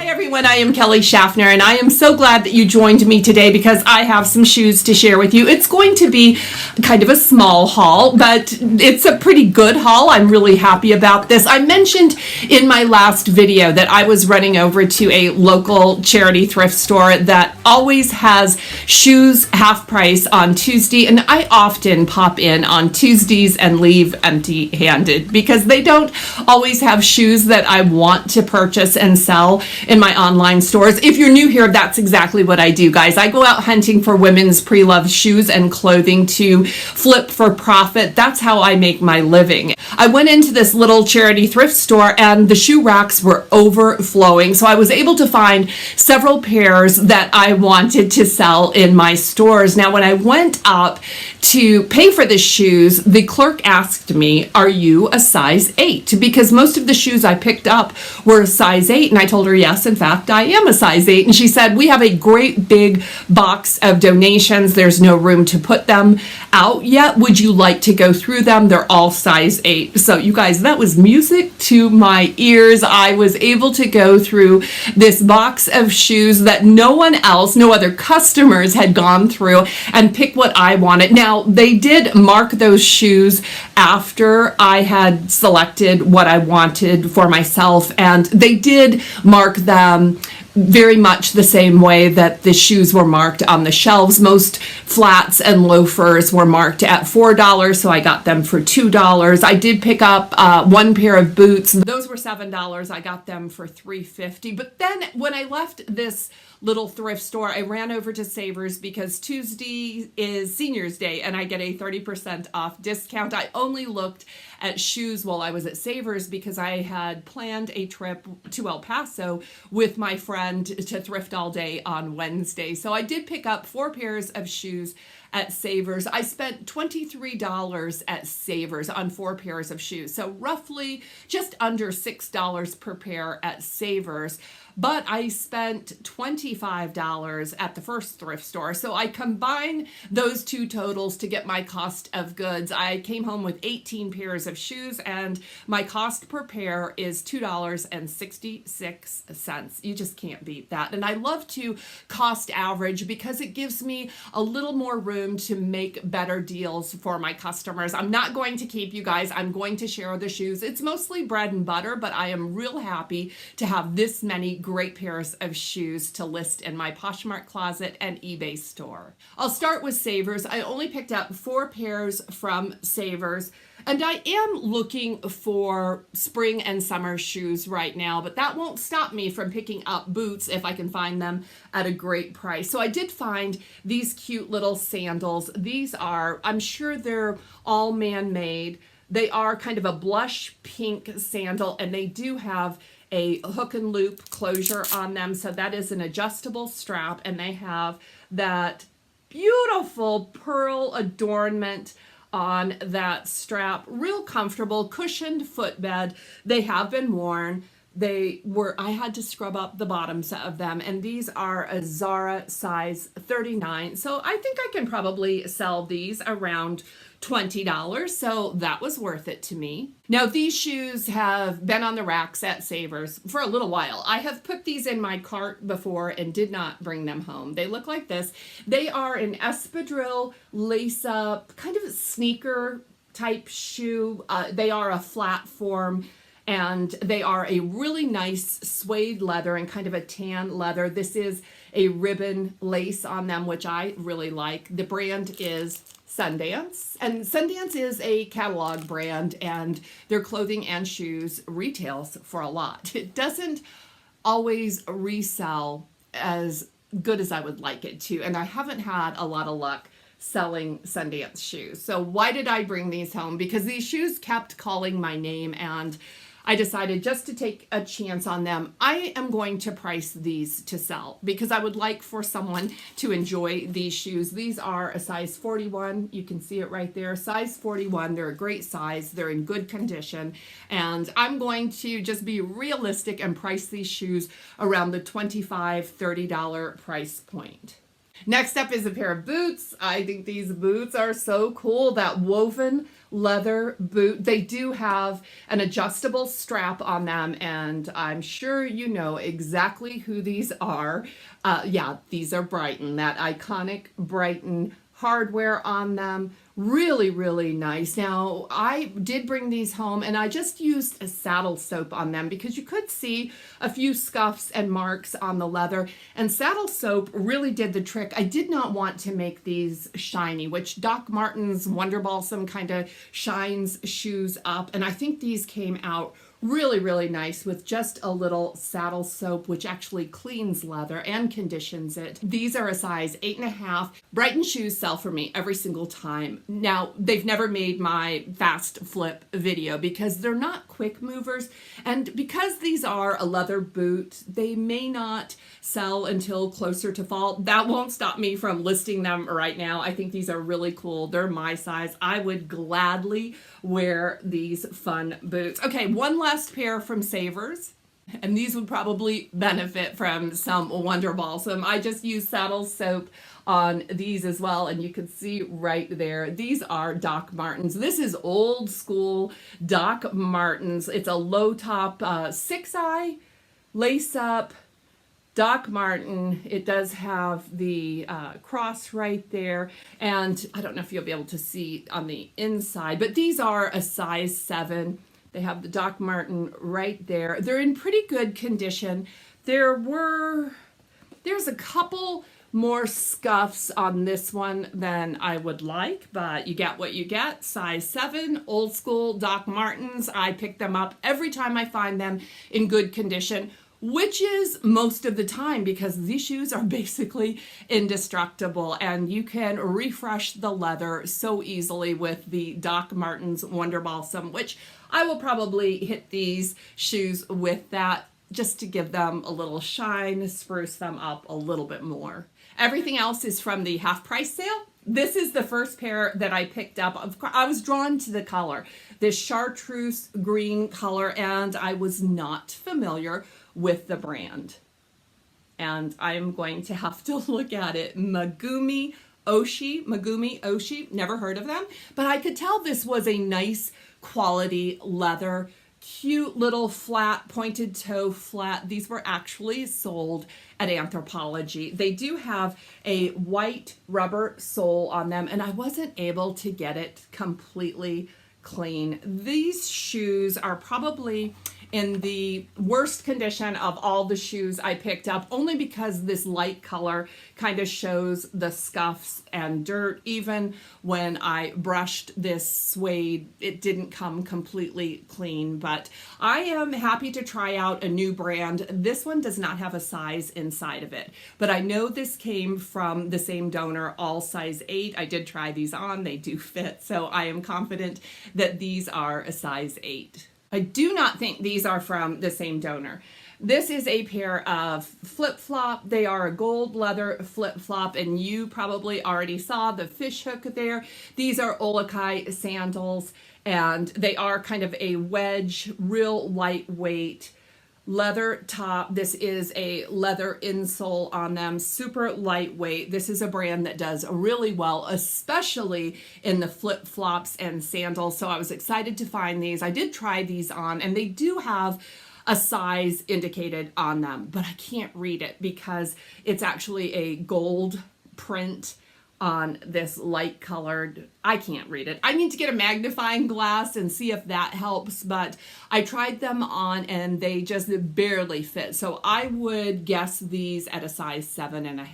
Everyone, I am Kelly Shaffner, and I am so glad that you joined me today because I have some shoes to share with you. It's going to be kind of a small haul, but it's a pretty good haul. I'm really happy about this. I mentioned in my last video that I was running over to a local charity thrift store that always has shoes half price on Tuesday, and I often pop in on Tuesdays and leave empty-handed because they don't always have shoes that I want to purchase and sell in my online stores. If you're new here, that's exactly what I do, guys. I go out hunting for women's pre-loved shoes and clothing to flip for profit. That's how I make my living. I went into this little charity thrift store and the shoe racks were overflowing, so I was able to find several pairs that I wanted to sell in my stores. Now, when I went up to pay for the shoes, the clerk asked me, "Are you a size 8?" Because most of the shoes I picked up were a size 8, and I told her, yes, in fact, I am a size 8. And she said, "We have a great big box of donations. There's no room to put them out yet. Would you like to go through them? They're all size 8. So you guys, that was music to my ears. I was able to go through this box of shoes that no one else, no other customers had gone through and pick what I wanted. Now, they did mark those shoes after I had selected what I wanted for myself, and they did mark them very much the same way that the shoes were marked on the shelves. Most flats and loafers were marked at $4, so I got them for $2. I did pick up one pair of boots. Those were $7. I got them for $3.50. But then when I left this little thrift store, I ran over to Savers because Tuesday is Senior's Day and I get a 30% off discount. I only looked at shoes while I was at Savers because I had planned a trip to El Paso with my friend to thrift all day on Wednesday. So I did pick up 4 pairs of shoes at Savers. I spent $23 at Savers on 4 pairs of shoes. So roughly just under $6 per pair at Savers. But I spent $25 at the first thrift store. So I combine those two totals to get my cost of goods. I came home with 18 pairs of shoes and my cost per pair is $2.66. You just can't beat that. And I love to cost average because it gives me a little more room to make better deals for my customers. I'm not going to keep you guys. I'm going to share the shoes. It's mostly bread and butter, but I am real happy to have this many great pairs of shoes to list in my Poshmark closet and eBay store. I'll start with Savers. I only picked up 4 pairs from Savers, and I am looking for spring and summer shoes right now, but that won't stop me from picking up boots if I can find them at a great price. So I did find these cute little sandals. These are, I'm sure they're all man-made. They are kind of a blush pink sandal, and they do have a hook and loop closure on them. So that is an adjustable strap, and they have that beautiful pearl adornment on that strap. Real comfortable, cushioned footbed. They have been worn. I had to scrub up the bottoms of them, and these are a Zara size 39. So I think I can probably sell these around $20, so that was worth it to me. Now, these shoes have been on the racks at Savers for a little while. I have put these in my cart before and did not bring them home. They look like this. They are an espadrille lace-up, kind of a sneaker type shoe. They are a flat form, and they are a really nice suede leather and kind of a tan leather. This is a ribbon lace on them, which I really like. The brand is Sundance, and Sundance is a catalog brand, and their clothing and shoes retails for a lot. It doesn't always resell as good as I would like it to, and I haven't had a lot of luck selling Sundance shoes. So why did I bring these home? Because these shoes kept calling my name, and I decided just to take a chance on them. I am going to price these to sell because I would like for someone to enjoy these shoes. These are a size 41. You can see it right there. Size 41. They're a great size. They're in good condition. And I'm going to just be realistic and price these shoes around the $25, $30 price point. Next up is a pair of boots. I think these boots are so cool. That woven leather boot. They do have an adjustable strap on them, and I'm sure you know exactly who these are. Yeah, these are Brighton, that iconic Brighton hardware on them. Really, really nice. Now, I did bring these home and I just used a saddle soap on them because you could see a few scuffs and marks on the leather, and saddle soap really did the trick. I did not want to make these shiny, which Doc Martens Wonder Balsam kind of shines shoes up, and I think these came out really, really nice with just a little saddle soap, which actually cleans leather and conditions it. These are a size 8.5. Brighton shoes sell for me every single time. Now, they've never made my fast flip video because they're not quick movers, and because these are a leather boot, they may not sell until closer to fall. That won't stop me from listing them right now. I think these are really cool. They're my size. I would gladly wear these fun boots. Okay, one last pair from Savers, and these would probably benefit from some Wonder Balsam. I just use saddle soap on these as well, and you can see right there, these are Doc Martens. This is old school Doc Martens. It's a low top 6-eye lace up Doc Marten. It does have the cross right there, and I don't know if you'll be able to see on the inside, but these are a size 7. They have the Doc Marten right there. They're in pretty good condition. There's a couple more scuffs on this one than I would like, but you get what you get. Size 7, old school Doc Martens. I pick them up every time I find them in good condition, which is most of the time because these shoes are basically indestructible, and you can refresh the leather so easily with the Doc Martens Wonder Balsam, which I will probably hit these shoes with that just to give them a little shine, spruce them up a little bit more. Everything else is from the half price sale. This is the first pair that I picked up. Of course, I was drawn to the color, this chartreuse green color, and I was not familiar with the brand. And I'm going to have to look at it. Megumi Oshi, never heard of them, but I could tell this was a nice quality leather, cute little flat pointed toe flat. These were actually sold at Anthropologie. They do have a white rubber sole on them, and I wasn't able to get it completely clean. These shoes are probably in the worst condition of all the shoes I picked up, only because this light color kind of shows the scuffs and dirt. Even when I brushed this suede, it didn't come completely clean, but I am happy to try out a new brand. This one does not have a size inside of it, but I know this came from the same donor, all size 8. I did try these on, they do fit, so I am confident that these are a size 8. I do not think these are from the same donor. This is a pair of flip-flop. They are a gold leather flip-flop, and you probably already saw the fish hook there. These are Olukai sandals, and they are kind of a wedge, real lightweight leather top. This is a leather insole on them, super lightweight. This is a brand that does really well, especially in the flip-flops and sandals. So I was excited to find these. I did try these on, and they do have a size indicated on them, but I can't read it because it's actually a gold print on this light colored. I can't read it. I need to get a magnifying glass and see if that helps, but I tried them on and they just barely fit. So I would guess these at a size 7.5.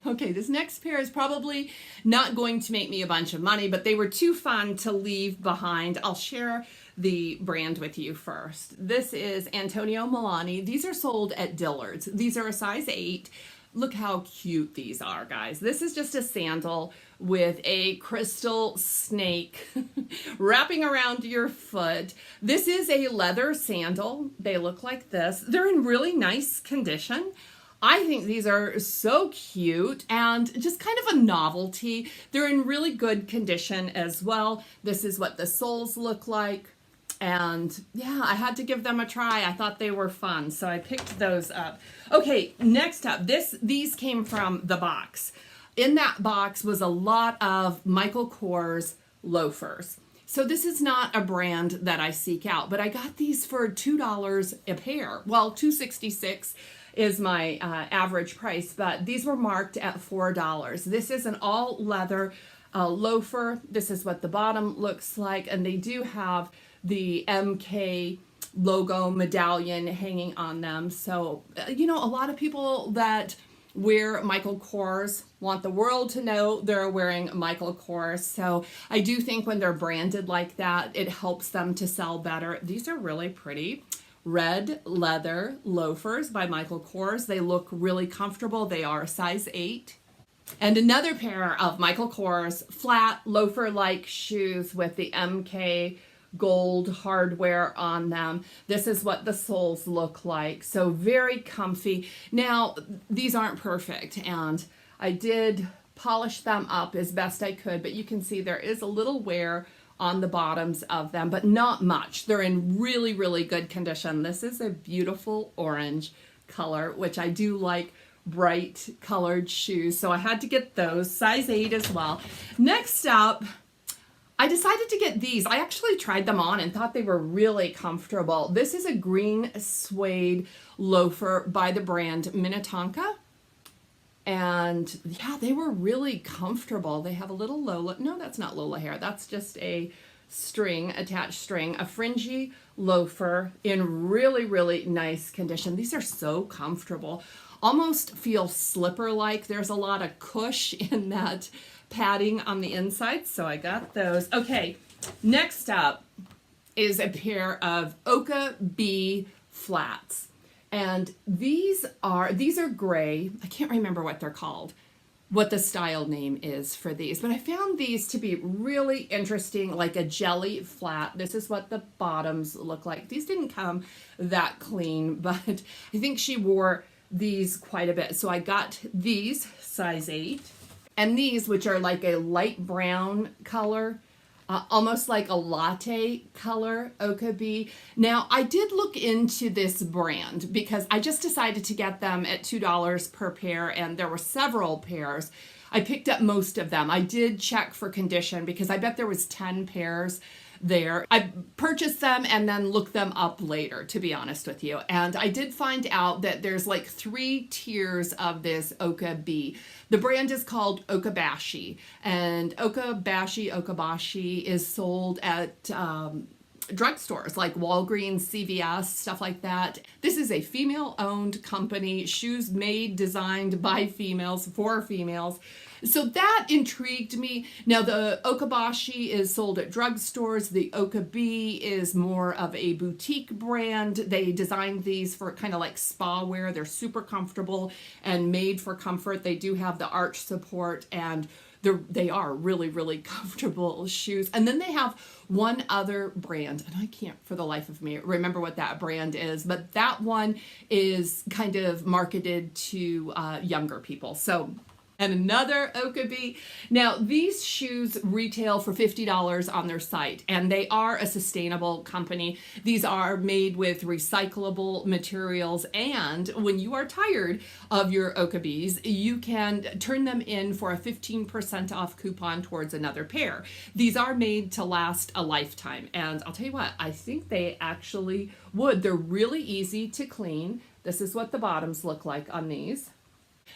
Okay, this next pair is probably not going to make me a bunch of money, but they were too fun to leave behind. I'll share the brand with you first. This is Antonio Milani. These are sold at Dillard's. These are a size 8. Look how cute these are, guys. This is just a sandal with a crystal snake wrapping around your foot. This is a leather sandal. They look like this. They're in really nice condition. I think these are so cute and just kind of a novelty. They're in really good condition as well. This is what the soles look like. And yeah, I had to give them a try. I thought they were fun, so I picked those up. Okay, next up, these came from the box. In that box was a lot of Michael Kors loafers. So this is not a brand that I seek out, but I got these for $2 a pair. Well, $2.66 is my average price, but these were marked at $4. This is an all leather loafer. This is what the bottom looks like, and they do have the MK logo medallion hanging on them. So, you know, a lot of people that wear Michael Kors want the world to know they're wearing Michael Kors. So I do think when they're branded like that, it helps them to sell better. These are really pretty. Red leather loafers by Michael Kors. They look really comfortable. They are a size 8. And another pair of Michael Kors flat loafer-like shoes with the MK gold hardware on them. This is what the soles look like. So very comfy. Now, these aren't perfect, and I did polish them up as best I could, but you can see there is a little wear on the bottoms of them, but not much. They're in really, really good condition. This is a beautiful orange color, which I do like bright colored shoes. So I had to get those, size 8 as well. Next up, I decided to get these. I actually tried them on and thought they were really comfortable. This is a green suede loafer by the brand Minnetonka. And yeah, they were really comfortable. They have a little Lola, no, that's not Lola hair. That's just a string, attached string, a fringy loafer in really, really nice condition. These are so comfortable. Almost feel slipper-like. There's a lot of cush in that padding on the inside, so I got those. Okay, next up is a pair of Okabashi flats. And these are gray. I can't remember what they're called, what the style name is for these, but I found these to be really interesting, like a jelly flat. This is what the bottoms look like. These didn't come that clean, but I think she wore these quite a bit. So I got these, size 8, and these, which are like a light brown color, almost like a latte color Okabashi. Now, I did look into this brand because I just decided to get them at $2 per pair, and there were several pairs. I picked up most of them. I did check for condition because I bet there was 10 pairs there. I purchased them and then looked them up later, to be honest with you. And I did find out that there's like 3 tiers of this Okabashi. The brand is called Okabashi, and Okabashi is sold at drugstores like Walgreens, CVS, stuff like that. This is a female-owned company, shoes made, designed by females, for females. So that intrigued me. Now, the Okabashi is sold at drugstores. The Okabashi is more of a boutique brand. They designed these for kind of like spa wear. They're super comfortable and made for comfort. They do have the arch support, and they are really, really comfortable shoes. And then they have one other brand, and I can't for the life of me remember what that brand is, but that one is kind of marketed to younger people. So, and another Okabashi. Now, these shoes retail for $50 on their site, and they are a sustainable company. These are made with recyclable materials, and when you are tired of your Okabashis, you can turn them in for a 15% off coupon towards another pair. These are made to last a lifetime, and I'll tell you what, I think they actually would. They're really easy to clean. This is what the bottoms look like on these.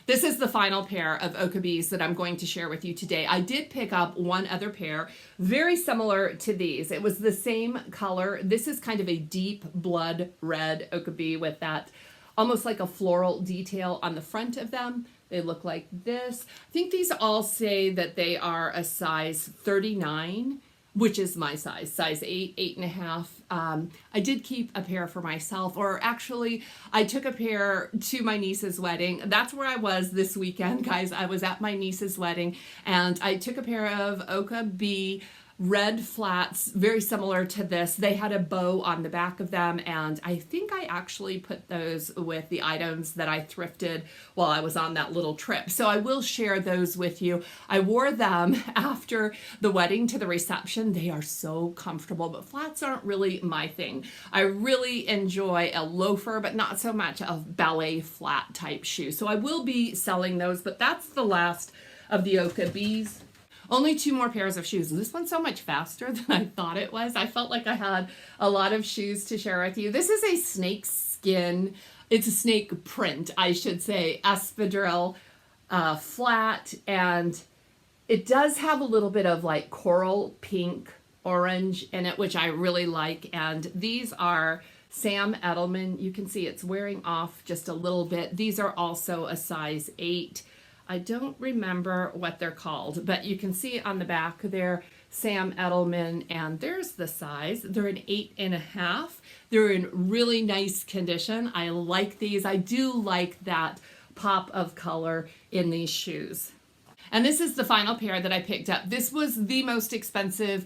This is the final pair of Okabashis that I'm going to share with you today. I did pick up one other pair, very similar to these. It was the same color. This is kind of a deep blood red Okabashi with that almost like a floral detail on the front of them. They look like this. I think these all say that they are a size 39, which is my size 8, 8.5. I did keep a pair for myself, or actually I took a pair to my niece's wedding. That's where I was this weekend, guys. I was at my niece's wedding, and I took a pair of Okabashi red flats, very similar to this. They had a bow on the back of them, and I think I actually put those with the items that I thrifted while I was on that little trip. So I will share those with you. I wore them after the wedding to the reception. They are so comfortable, but flats aren't really my thing. I really enjoy a loafer, but not so much a ballet flat type shoe. So I will be selling those, but that's the last of the Okabashis. Only 2 more pairs of shoes. This one's so much faster than I thought it was. I felt like I had a lot of shoes to share with you. This is a snake skin. It's a snake print, I should say, espadrille flat, and it does have a little bit of like coral pink orange in it, which I really like. And these are Sam Edelman. You can see it's wearing off just a little bit. These are also a size 8. I don't remember what they're called, but you can see on the back there, Sam Edelman, and there's the size. They're an 8.5. They're in really nice condition. I like these. I do like that pop of color in these shoes. And this is the final pair that I picked up. This was the most expensive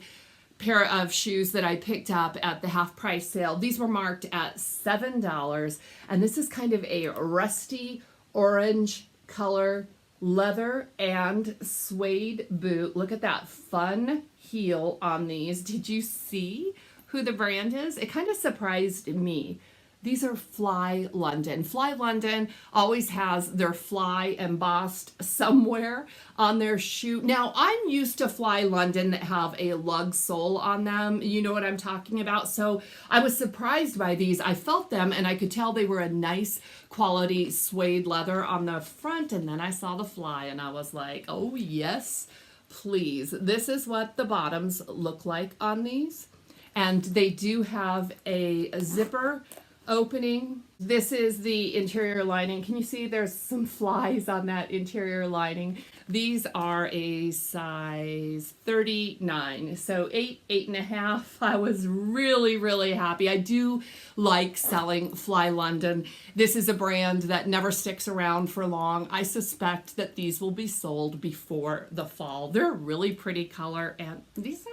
pair of shoes that I picked up at the half price sale. These were marked at $7, and this is kind of a rusty orange color, leather and suede boot. Look at that fun heel on these. Did you see who the brand is? It kind of surprised me. These are Fly London. Fly London always has their fly embossed somewhere on their shoe. Now, I'm used to Fly London that have a lug sole on them. You know what I'm talking about? So I was surprised by these. I felt them and I could tell they were a nice quality suede leather on the front. And then I saw the fly and I was like, oh yes, please. This is what the bottoms look like on these. And they do have a zipper opening. This is the interior lining. Can you see there's some flies on that interior lining? These are a size 39, so 8.5. I was really happy. I do like selling Fly London. This is a brand that never sticks around for long. I suspect that these will be sold before the fall. They're a really pretty color, and these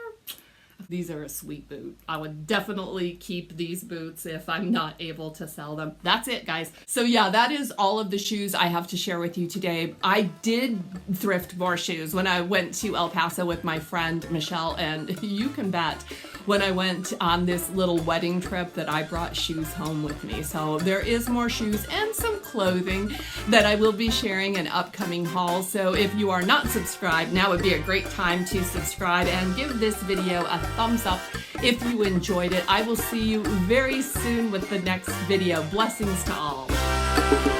are a sweet boot. I would definitely keep these boots if I'm not able to sell them. That's it, guys. So yeah, that is all of the shoes I have to share with you today. I did thrift more shoes when I went to El Paso with my friend Michelle, and you can bet when I went on this little wedding trip that I brought shoes home with me. So there is more shoes and some clothing that I will be sharing in upcoming hauls. So if you are not subscribed, now would be a great time to subscribe and give this video a thumbs up if you enjoyed it. I will see you very soon with the next video. Blessings to all.